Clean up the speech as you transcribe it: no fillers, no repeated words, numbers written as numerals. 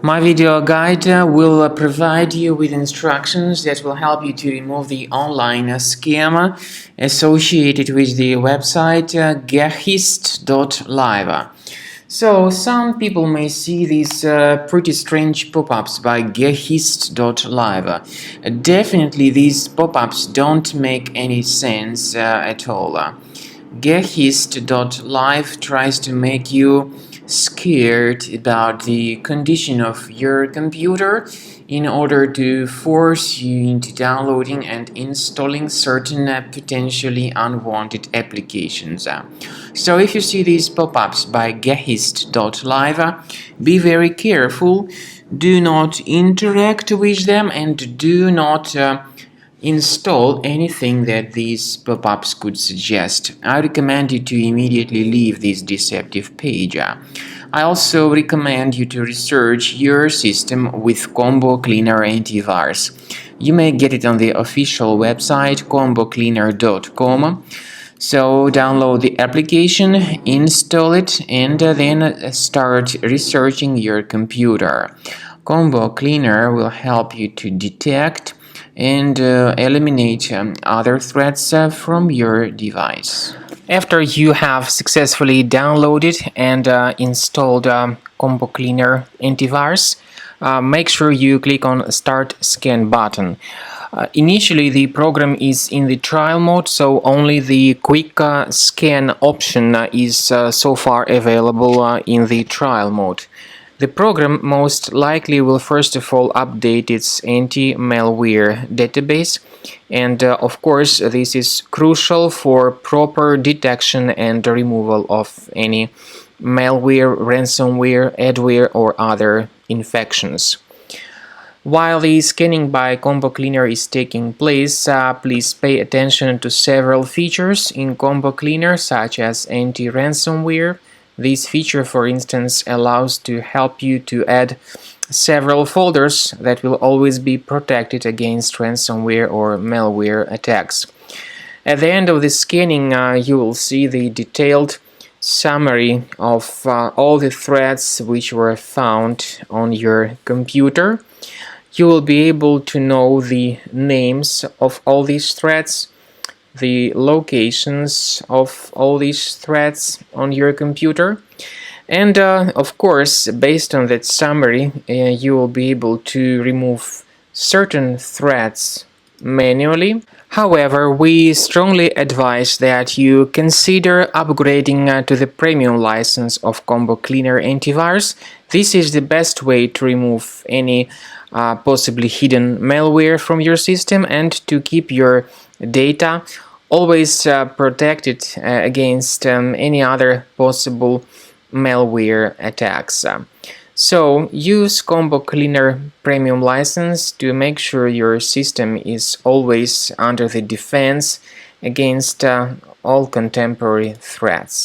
My video guide will provide you with instructions that will help you to remove the online scam associated with the website Gahist.live. So, some people may see these pretty strange pop-ups by Gahist.live. Definitely, these pop-ups don't make any sense at all. Gahist.live tries to make you scared about the condition of your computer in order to force you into downloading and installing certain potentially unwanted applications. So if you see these pop-ups by Gahist.live, be very careful. Do not interact with them and do not install anything that these pop-ups could suggest. I recommend you to immediately leave this deceptive page. I also recommend you to research your system with Combo Cleaner Antivirus. You may get it on the official website combocleaner.com. So download the application, install it, and then start researching your computer. Combo Cleaner will help you to detect and eliminate other threats from your device. After you have successfully downloaded and installed Combo Cleaner Antivirus, make sure you click on Start Scan button. Initially, the program is in the trial mode, so only the quick scan option is so far available in the trial mode. The program most likely will first of all update its anti-malware database, and of course this is crucial for proper detection and removal of any malware, ransomware, adware or other infections. While the scanning by Combo Cleaner is taking place, please pay attention to several features in Combo Cleaner such as anti-ransomware. This feature, for instance, allows to help you to add several folders that will always be protected against ransomware or malware attacks. At the end of the scanning, you will see the detailed summary of all the threats which were found on your computer. You will be able to know the names of all these threats, the locations of all these threats on your computer, and of course, based on that summary, you will be able to remove certain threats manually. However, we strongly advise that you consider upgrading to the premium license of Combo Cleaner Antivirus. This is the best way to remove any possibly hidden malware from your system and to keep your data always protected against any other possible malware attacks. So use Combo Cleaner Premium license to make sure your system is always under the defense against all contemporary threats.